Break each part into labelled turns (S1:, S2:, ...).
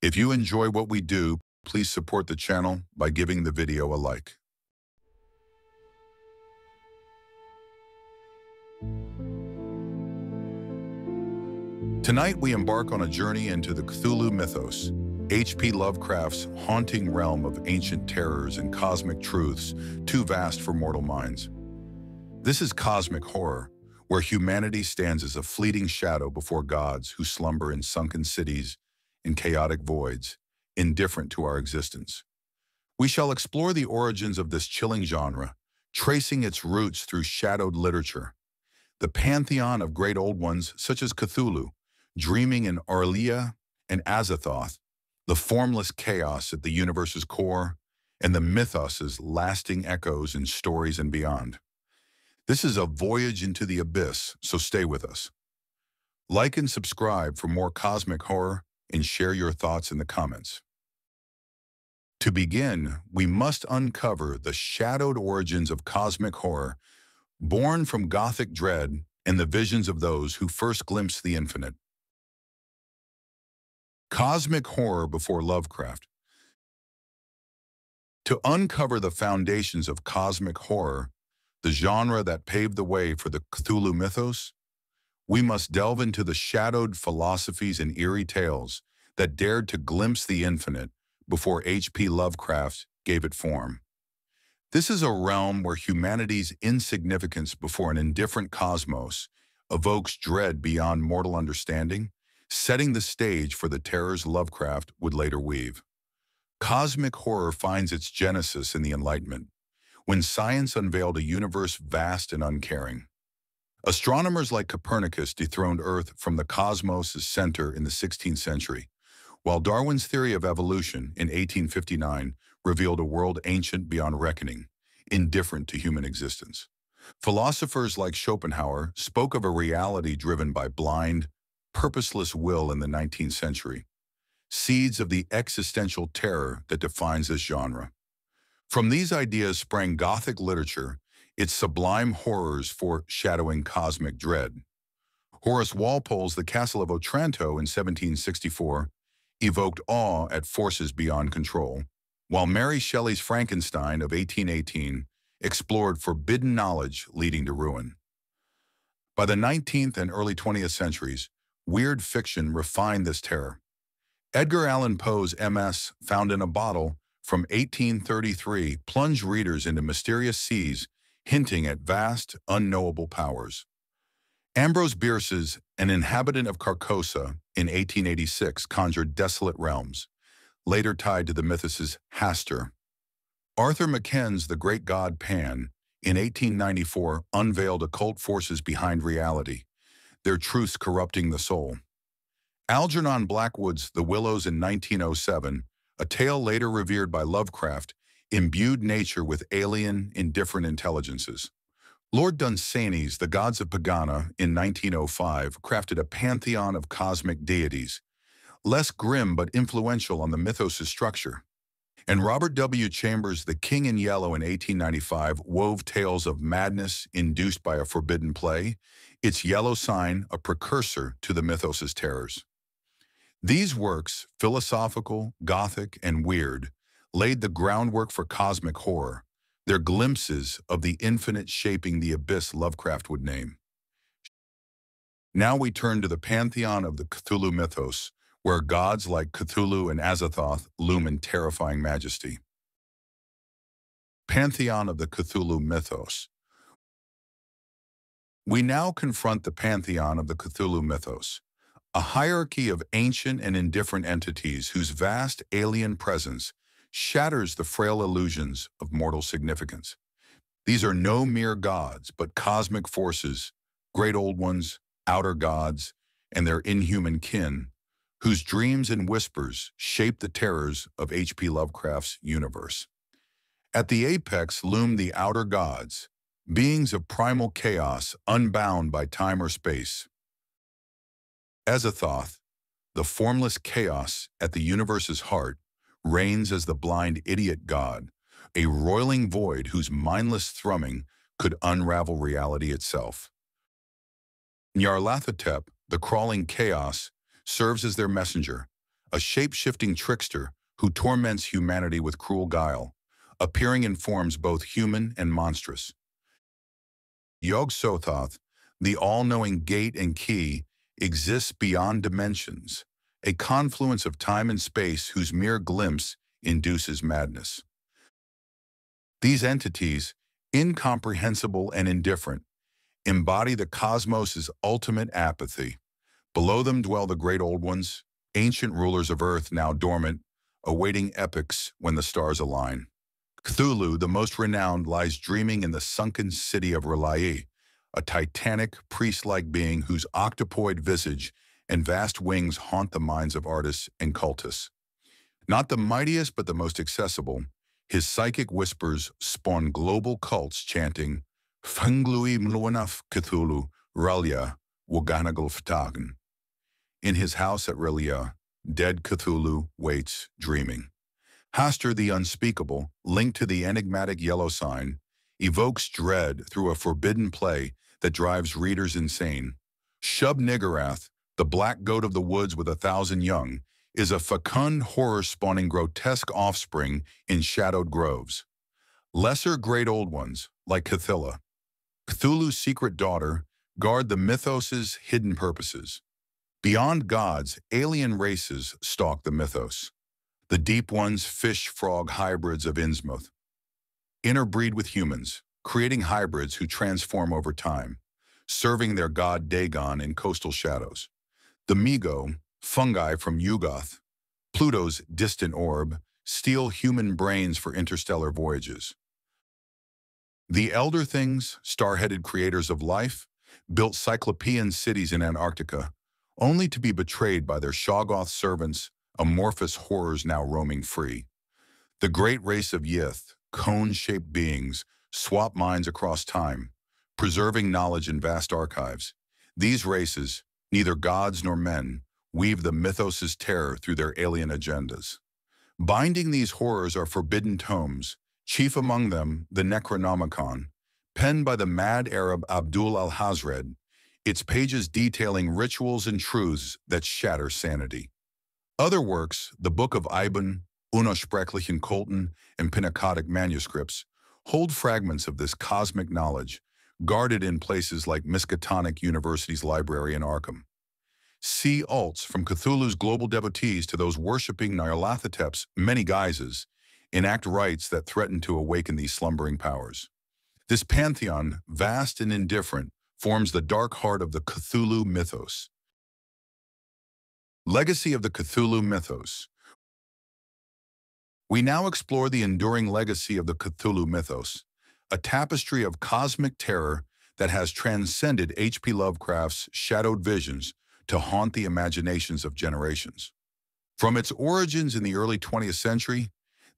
S1: If you enjoy what we do, please support the channel by giving the video a like. Tonight we embark on a journey into the Cthulhu Mythos, H.P. Lovecraft's haunting realm of ancient terrors and cosmic truths too vast for mortal minds. This is cosmic horror, where humanity stands as a fleeting shadow before gods who slumber in sunken cities and chaotic voids, indifferent to our existence. We shall explore the origins of this chilling genre, tracing its roots through shadowed literature. The pantheon of great old ones such as Cthulhu, dreaming in Arlia and Azathoth, the formless chaos at the universe's core, and the mythos's lasting echoes in stories and beyond. This is a voyage into the abyss, so stay with us. Like and subscribe for more cosmic horror and share your thoughts in the comments. To begin, we must uncover the shadowed origins of cosmic horror, born from gothic dread and the visions of those who first glimpsed the infinite. Cosmic horror before Lovecraft. To uncover the foundations of cosmic horror, the genre that paved the way for the Cthulhu Mythos, we must delve into the shadowed philosophies and eerie tales that dared to glimpse the infinite before H.P. Lovecraft gave it form. This is a realm where humanity's insignificance before an indifferent cosmos evokes dread beyond mortal understanding, setting the stage for the terrors Lovecraft would later weave. Cosmic horror finds its genesis in the Enlightenment, when science unveiled a universe vast and uncaring. Astronomers like Copernicus dethroned Earth from the cosmos' center in the 16th century, while Darwin's theory of evolution in 1859 revealed a world ancient beyond reckoning, indifferent to human existence. Philosophers like Schopenhauer spoke of a reality driven by blind, purposeless will in the 19th century, seeds of the existential terror that defines this genre. From these ideas sprang Gothic literature, its sublime horrors foreshadowing cosmic dread. Horace Walpole's The Castle of Otranto in 1764 evoked awe at forces beyond control, while Mary Shelley's Frankenstein of 1818 explored forbidden knowledge leading to ruin. By the 19th and early 20th centuries, weird fiction refined this terror. Edgar Allan Poe's MS, Found in a Bottle, from 1833 plunged readers into mysterious seas, hinting at vast, unknowable powers. Ambrose Bierce's An Inhabitant of Carcosa in 1886 conjured desolate realms, later tied to the mythos' Hastur. Arthur McKen's The Great God Pan in 1894 unveiled occult forces behind reality, their truths corrupting the soul. Algernon Blackwood's The Willows in 1907, a tale later revered by Lovecraft, imbued nature with alien, indifferent intelligences. Lord Dunsany's The Gods of Pagana in 1905 crafted a pantheon of cosmic deities, less grim but influential on the mythos' structure. And Robert W. Chambers' The King in Yellow in 1895 wove tales of madness induced by a forbidden play, its yellow sign a precursor to the mythos' terrors. These works, philosophical, gothic, and weird, laid the groundwork for cosmic horror, their glimpses of the infinite shaping the abyss Lovecraft would name. Now we turn to the pantheon of the Cthulhu Mythos, where gods like Cthulhu and Azathoth loom in terrifying majesty. Pantheon of the Cthulhu Mythos. We now confront the pantheon of the Cthulhu Mythos, a hierarchy of ancient and indifferent entities whose vast alien presence shatters the frail illusions of mortal significance. These are no mere gods, but cosmic forces, great old ones, outer gods, and their inhuman kin, whose dreams and whispers shape the terrors of H.P. Lovecraft's universe. At the apex loom the outer gods, beings of primal chaos unbound by time or space. Azathoth, the formless chaos at the universe's heart, reigns as the blind idiot god, a roiling void whose mindless thrumming could unravel reality itself. Nyarlathotep, the crawling chaos, serves as their messenger, a shape-shifting trickster who torments humanity with cruel guile, appearing in forms both human and monstrous. Yog-Sothoth, the all-knowing gate and key, exists beyond dimensions, a confluence of time and space whose mere glimpse induces madness. These entities, incomprehensible and indifferent, embody the cosmos's ultimate apathy. Below them dwell the great old ones, ancient rulers of Earth now dormant, awaiting epochs when the stars align. Cthulhu, the most renowned, lies dreaming in the sunken city of Relai, a titanic, priest-like being whose octopoid visage and vast wings haunt the minds of artists and cultists. Not the mightiest, but the most accessible, his psychic whispers spawn global cults chanting, Funglui mluanaf Cthulhu, Ralia, Waganagalftagen. In his house at Relia, dead Cthulhu waits, dreaming. Hastur the unspeakable, linked to the enigmatic yellow sign, evokes dread through a forbidden play that drives readers insane. Shub-Niggurath, the black goat of the woods with 1,000 young, is a fecund horror spawning grotesque offspring in shadowed groves. Lesser great old ones, like Cthulhu, Cthulhu's secret daughter, guard the mythos's hidden purposes. Beyond gods, alien races stalk the mythos. The deep ones, fish-frog hybrids of Innsmouth, interbreed with humans, creating hybrids who transform over time, serving their god Dagon in coastal shadows. The Migo, fungi from Yugoth, Pluto's distant orb, steal human brains for interstellar voyages. The Elder Things, star-headed creators of life, built cyclopean cities in Antarctica, only to be betrayed by their Shoggoth servants, amorphous horrors now roaming free. The great race of Yith, cone-shaped beings, swap minds across time, preserving knowledge in vast archives. These races, neither gods nor men, weave the mythos' terror through their alien agendas. Binding these horrors are forbidden tomes, chief among them the Necronomicon, penned by the mad Arab Abdul al-Hazred, its pages detailing rituals and truths that shatter sanity. Other works, the Book of Ibn, Unersprechlichen Kulten, and Pinacotic manuscripts, hold fragments of this cosmic knowledge, guarded in places like Miskatonic University's library in Arkham. See alts from Cthulhu's global devotees to those worshipping Nyarlathotep's many guises, enact rites that threaten to awaken these slumbering powers. This pantheon, vast and indifferent, forms the dark heart of the Cthulhu Mythos. Legacy of the Cthulhu Mythos. We now explore the enduring legacy of the Cthulhu Mythos, a tapestry of cosmic terror that has transcended H.P. Lovecraft's shadowed visions to haunt the imaginations of generations. From its origins in the early 20th century,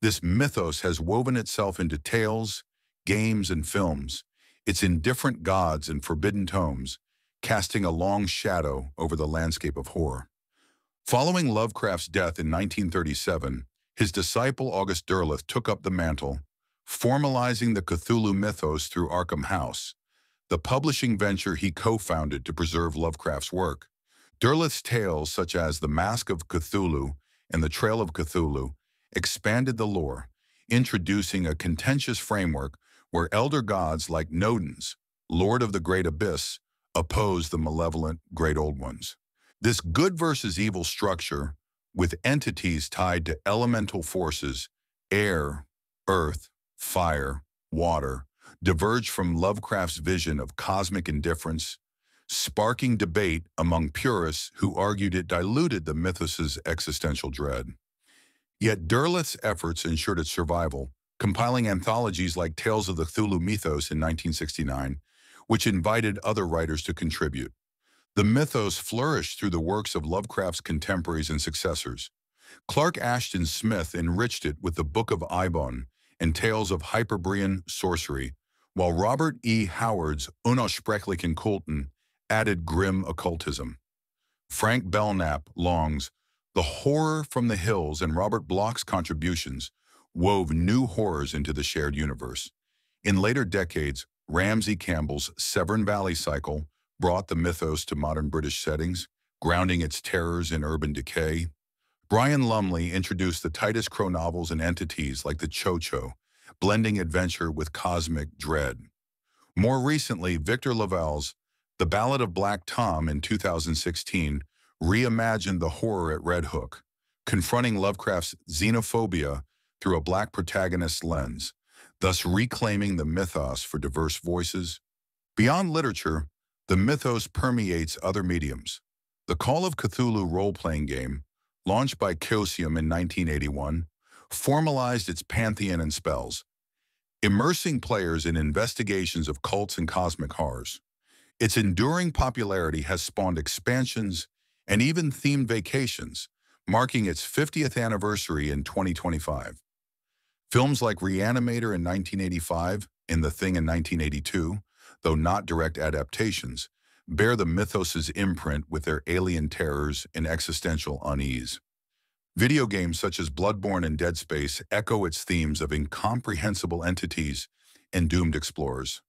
S1: this mythos has woven itself into tales, games, and films, its indifferent gods and forbidden tomes, casting a long shadow over the landscape of horror. Following Lovecraft's death in 1937, his disciple August Derleth took up the mantle, formalizing the Cthulhu Mythos through Arkham House, the publishing venture he co-founded to preserve Lovecraft's work. Derleth's tales, such as The Mask of Cthulhu and The Trail of Cthulhu, expanded the lore, introducing a contentious framework where elder gods like Nodens, Lord of the Great Abyss, oppose the malevolent Great Old Ones. This good versus evil structure, with entities tied to elemental forces, air, earth, fire, water, diverged from Lovecraft's vision of cosmic indifference, sparking debate among purists who argued it diluted the mythos' existential dread. Yet Derleth's efforts ensured its survival, compiling anthologies like Tales of the Cthulhu Mythos in 1969, which invited other writers to contribute. The mythos flourished through the works of Lovecraft's contemporaries and successors. Clark Ashton Smith enriched it with the Book of Ibon and Tales of Hyperborean sorcery, while Robert E. Howard's Unaussprechlichen Kulten added grim occultism. Frank Belknap Long's The Horror from the Hills and Robert Bloch's contributions wove new horrors into the shared universe. In later decades, Ramsey Campbell's Severn Valley cycle brought the mythos to modern British settings, grounding its terrors in urban decay. Brian Lumley introduced the Titus Crow novels and entities like the Cho-Cho, blending adventure with cosmic dread. More recently, Victor Laval's The Ballad of Black Tom in 2016 reimagined the horror at Red Hook, confronting Lovecraft's xenophobia through a black protagonist's lens, thus reclaiming the mythos for diverse voices. Beyond literature, the mythos permeates other mediums. The Call of Cthulhu role-playing game, launched by Chaosium in 1981, formalized its pantheon and spells, immersing players in investigations of cults and cosmic horrors. Its enduring popularity has spawned expansions and even themed vacations, marking its 50th anniversary in 2025. Films like Reanimator in 1985 and The Thing in 1982, though not direct adaptations, bear the mythos's imprint with their alien terrors and existential unease. Video games such as Bloodborne and Dead Space echo its themes of incomprehensible entities and doomed explorers.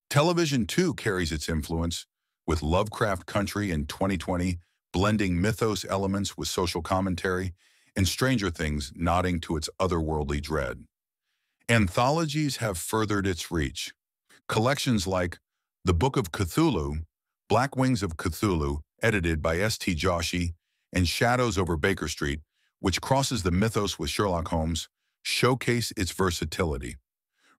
S1: Television, too, carries its influence, with Lovecraft Country in 2020 blending mythos elements with social commentary, and Stranger Things nodding to its otherworldly dread. Anthologies have furthered its reach. Collections like The Book of Cthulhu, Black Wings of Cthulhu, edited by S.T. Joshi, and Shadows over Baker Street, which crosses the mythos with Sherlock Holmes, showcase its versatility.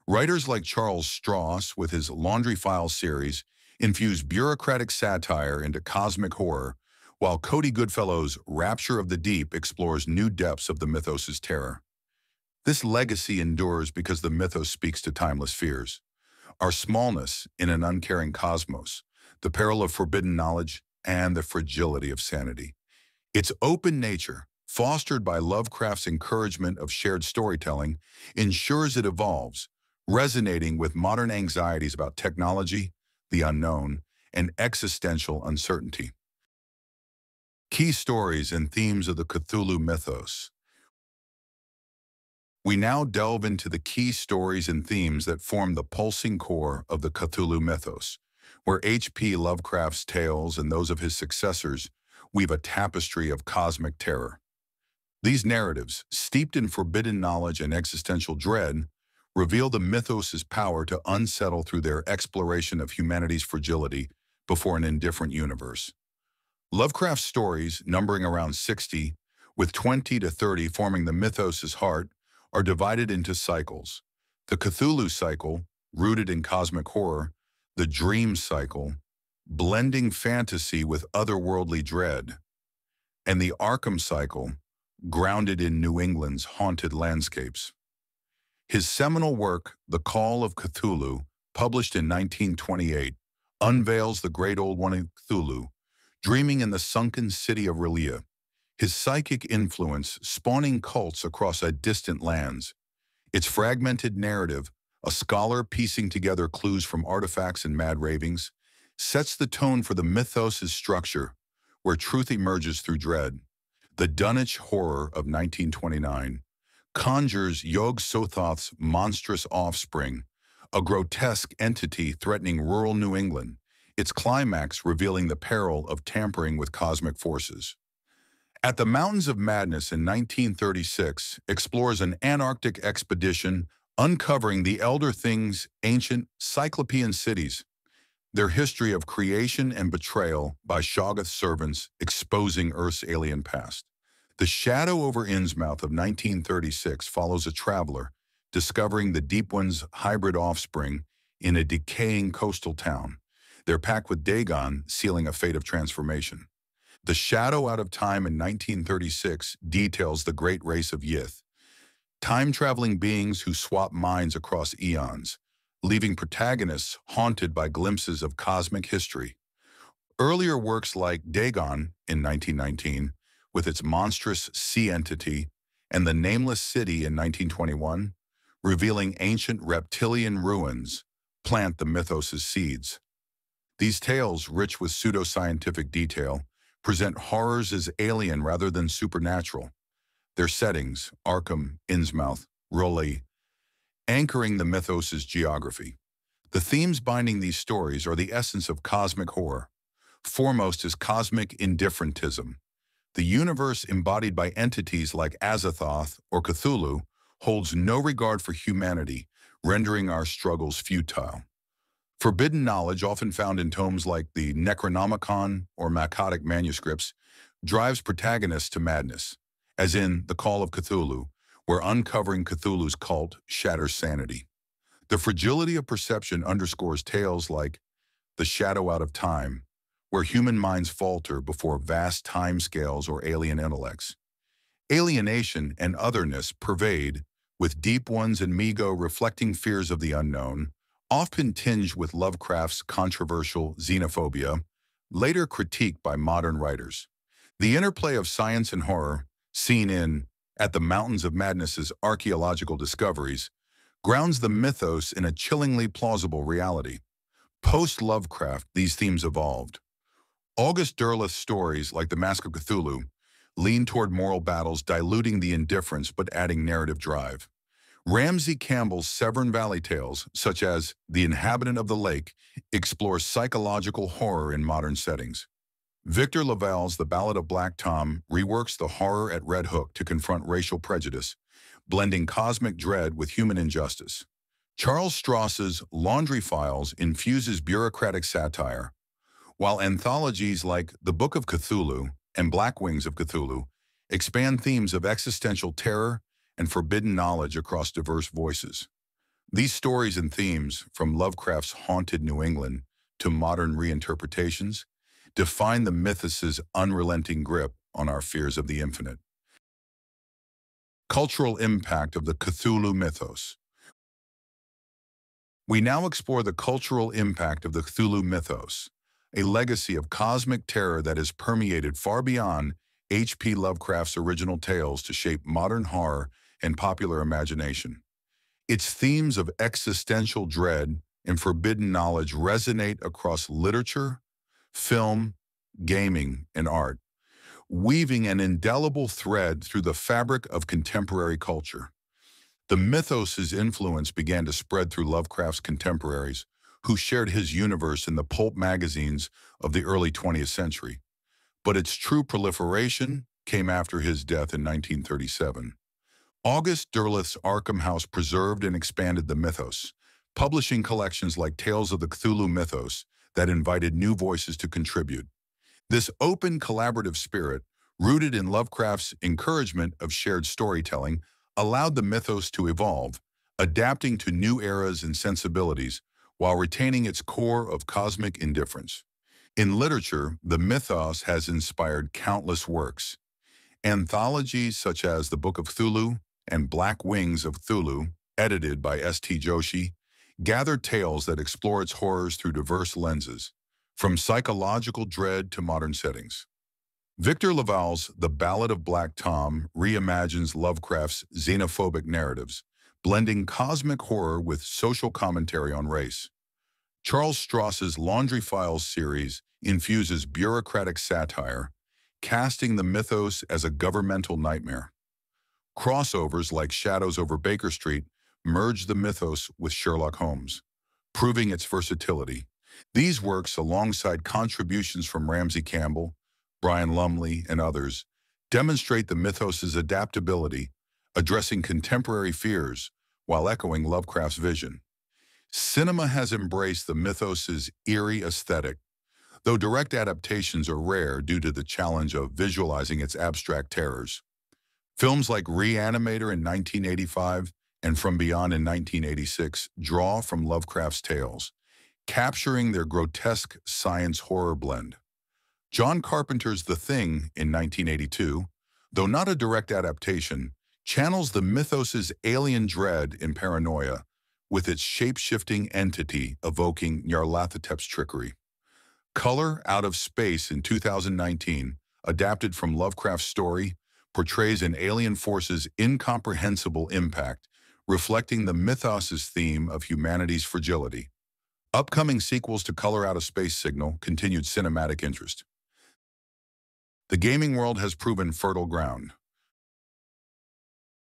S1: Writers like Charles Stross, with his Laundry Files series, infuse bureaucratic satire into cosmic horror, while Cody Goodfellow's Rapture of the Deep explores new depths of the mythos's terror. This legacy endures because the mythos speaks to timeless fears. Our smallness in an uncaring cosmos, the peril of forbidden knowledge, and the fragility of sanity. Its open nature, fostered by Lovecraft's encouragement of shared storytelling, ensures it evolves, resonating with modern anxieties about technology, the unknown, and existential uncertainty. Key stories and themes of the Cthulhu mythos. We now delve into the key stories and themes that form the pulsing core of the Cthulhu mythos, where H.P. Lovecraft's tales and those of his successors weave a tapestry of cosmic terror. These narratives, steeped in forbidden knowledge and existential dread, reveal the mythos's power to unsettle through their exploration of humanity's fragility before an indifferent universe. Lovecraft's stories, numbering around 60, with 20 to 30 forming the mythos's heart, are divided into cycles. The Cthulhu cycle, rooted in cosmic horror, the dream cycle, blending fantasy with otherworldly dread, and the Arkham cycle, grounded in New England's haunted landscapes. His seminal work, The Call of Cthulhu, published in 1928, unveils the great old one of Cthulhu, dreaming in the sunken city of R'lyeh, his psychic influence spawning cults across distant lands. Its fragmented narrative, a scholar piecing together clues from artifacts and mad ravings, sets the tone for the mythos's structure, where truth emerges through dread. The Dunwich Horror of 1929 conjures Yog-Sothoth's monstrous offspring, a grotesque entity threatening rural New England, its climax revealing the peril of tampering with cosmic forces. At the Mountains of Madness in 1936 explores an Antarctic expedition uncovering the Elder Things' ancient Cyclopean cities, their history of creation and betrayal by Shoggoth's servants exposing Earth's alien past. The Shadow over Innsmouth of 1936 follows a traveler discovering the Deep One's hybrid offspring in a decaying coastal town, their pact with Dagon sealing a fate of transformation. The Shadow Out of Time in 1936 details the great race of Yith, time-traveling beings who swap minds across eons, leaving protagonists haunted by glimpses of cosmic history. Earlier works like Dagon in 1919, with its monstrous sea entity, and The Nameless City in 1921, revealing ancient reptilian ruins, plant the mythos's seeds. These tales, rich with pseudoscientific detail, present horrors as alien rather than supernatural. Their settings, Arkham, Innsmouth, R'lyeh, anchoring the mythos's geography. The themes binding these stories are the essence of cosmic horror. Foremost is cosmic indifferentism, The universe embodied by entities like Azathoth or Cthulhu holds no regard for humanity, rendering our struggles futile. Forbidden knowledge, often found in tomes like the Necronomicon or Makkadic manuscripts, drives protagonists to madness, as in The Call of Cthulhu, where uncovering Cthulhu's cult shatters sanity. The fragility of perception underscores tales like The Shadow Out of Time, where human minds falter before vast timescales or alien intellects. Alienation and otherness pervade, with Deep Ones and Migo reflecting fears of the unknown, often tinged with Lovecraft's controversial xenophobia, later critiqued by modern writers. The interplay of science and horror, seen in At the Mountains of Madness's archaeological discoveries, grounds the mythos in a chillingly plausible reality. Post-Lovecraft, these themes evolved. August Derleth's stories, like The Mask of Cthulhu, lean toward moral battles, diluting the indifference but adding narrative drive. Ramsey Campbell's Severn Valley tales, such as The Inhabitant of the Lake, explore psychological horror in modern settings. Victor LaValle's The Ballad of Black Tom reworks the horror at Red Hook to confront racial prejudice, blending cosmic dread with human injustice. Charles Stross's Laundry Files infuses bureaucratic satire, while anthologies like The Book of Cthulhu and Black Wings of Cthulhu expand themes of existential terror and forbidden knowledge across diverse voices. These stories and themes, from Lovecraft's haunted New England to modern reinterpretations, define the mythos' unrelenting grip on our fears of the infinite. Cultural impact of the Cthulhu Mythos. We now explore the cultural impact of the Cthulhu Mythos, a legacy of cosmic terror that has permeated far beyond H.P. Lovecraft's original tales to shape modern horror and popular imagination. Its themes of existential dread and forbidden knowledge resonate across literature, film, gaming, and art, weaving an indelible thread through the fabric of contemporary culture. The mythos' influence began to spread through Lovecraft's contemporaries, who shared his universe in the pulp magazines of the early 20th century. But its true proliferation came after his death in 1937. August Derleth's Arkham House preserved and expanded the mythos, publishing collections like Tales of the Cthulhu Mythos that invited new voices to contribute. This open, collaborative spirit, rooted in Lovecraft's encouragement of shared storytelling, allowed the mythos to evolve, adapting to new eras and sensibilities while retaining its core of cosmic indifference. In literature, the mythos has inspired countless works. Anthologies such as The Book of Cthulhu and Black Wings of Cthulhu, edited by S.T. Joshi, gather tales that explore its horrors through diverse lenses, from psychological dread to modern settings. Victor LaValle's The Ballad of Black Tom reimagines Lovecraft's xenophobic narratives, blending cosmic horror with social commentary on race. Charles Stross's Laundry Files series infuses bureaucratic satire, casting the mythos as a governmental nightmare. Crossovers like Shadows over Baker Street merge the mythos with Sherlock Holmes, proving its versatility. These works, alongside contributions from Ramsey Campbell, Brian Lumley, and others, demonstrate the mythos' adaptability, addressing contemporary fears while echoing Lovecraft's vision. Cinema has embraced the mythos' eerie aesthetic, though direct adaptations are rare due to the challenge of visualizing its abstract terrors. Films like Reanimator in 1985 and From Beyond in 1986 draw from Lovecraft's tales, capturing their grotesque science horror blend. John Carpenter's The Thing in 1982, though not a direct adaptation, channels the mythos' alien dread and paranoia, with its shape-shifting entity evoking Nyarlathotep's trickery. Color Out of Space in 2019, adapted from Lovecraft's story, portrays an alien force's incomprehensible impact, reflecting the mythos' theme of humanity's fragility. Upcoming sequels to Color Out of Space signal continued cinematic interest. The gaming world has proven fertile ground.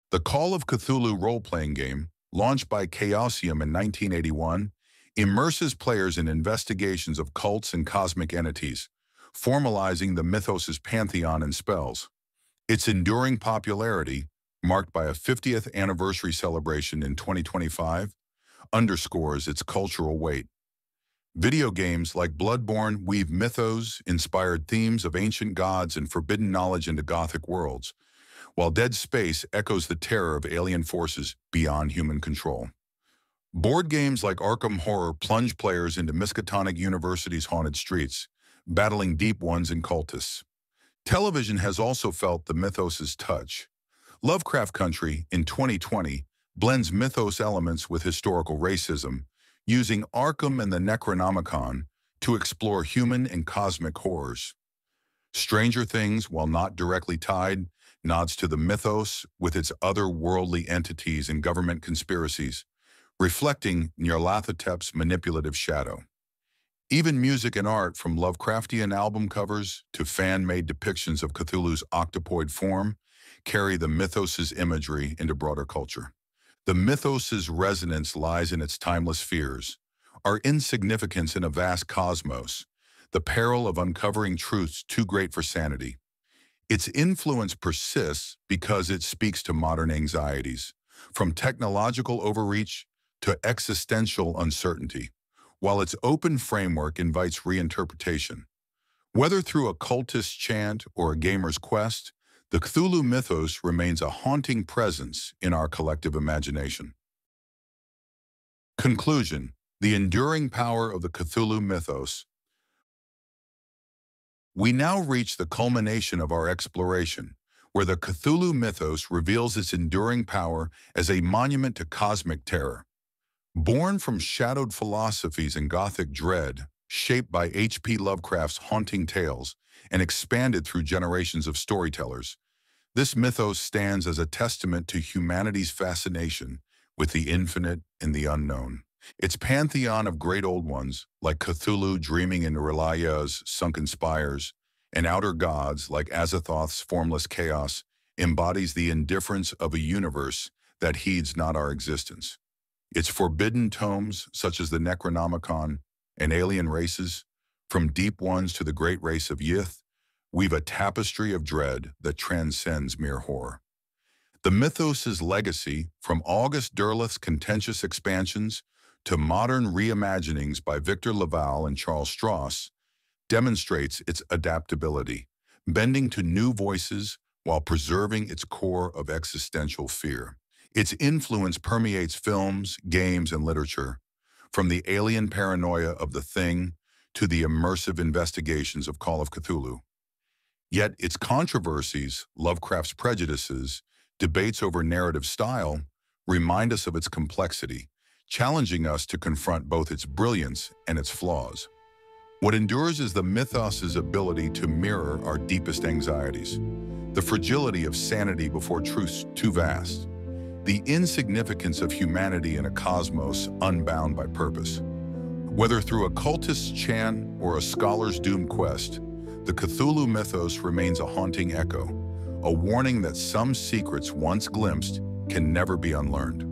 S1: The Call of Cthulhu role-playing game, launched by Chaosium in 1981, immerses players in investigations of cults and cosmic entities, formalizing the mythos' pantheon and spells. Its enduring popularity, marked by a 50th anniversary celebration in 2025, underscores its cultural weight. Video games like Bloodborne weave mythos-inspired themes of ancient gods and forbidden knowledge into gothic worlds, while Dead Space echoes the terror of alien forces beyond human control. Board games like Arkham Horror plunge players into Miskatonic University's haunted streets, battling deep ones and cultists. Television has also felt the mythos' touch. Lovecraft Country, in 2020, blends mythos elements with historical racism, using Arkham and the Necronomicon to explore human and cosmic horrors. Stranger Things, while not directly tied, nods to the mythos with its otherworldly entities and government conspiracies, reflecting Nyarlathotep's manipulative shadow. Even music and art, from Lovecraftian album covers to fan-made depictions of Cthulhu's octopoid form, carry the mythos' imagery into broader culture. The mythos' resonance lies in its timeless fears, our insignificance in a vast cosmos, the peril of uncovering truths too great for sanity. Its influence persists because it speaks to modern anxieties, from technological overreach to existential uncertainty, while its open framework invites reinterpretation. Whether through a cultist chant or a gamer's quest, the Cthulhu mythos remains a haunting presence in our collective imagination. Conclusion: the enduring power of the Cthulhu mythos. We now reach the culmination of our exploration, where the Cthulhu mythos reveals its enduring power as a monument to cosmic terror. Born from shadowed philosophies and gothic dread, shaped by H.P. Lovecraft's haunting tales, and expanded through generations of storytellers, this mythos stands as a testament to humanity's fascination with the infinite and the unknown. Its pantheon of great old ones, like Cthulhu dreaming in Relaya's sunken spires, and outer gods like Azathoth's formless chaos, embodies the indifference of a universe that heeds not our existence. Its forbidden tomes, such as the Necronomicon and alien races, from deep ones to the great race of Yith, weave a tapestry of dread that transcends mere horror. The mythos' legacy, from August Derleth's contentious expansions to modern reimaginings by Victor Laval and Charles Stross, demonstrates its adaptability, bending to new voices while preserving its core of existential fear. Its influence permeates films, games, and literature, from the alien paranoia of The Thing to the immersive investigations of Call of Cthulhu. Yet its controversies, Lovecraft's prejudices, debates over narrative style, remind us of its complexity, challenging us to confront both its brilliance and its flaws. What endures is the mythos' ability to mirror our deepest anxieties, the fragility of sanity before truths too vast, the insignificance of humanity in a cosmos unbound by purpose. Whether through a cultist's chant or a scholar's doomed quest, the Cthulhu mythos remains a haunting echo, a warning that some secrets once glimpsed can never be unlearned.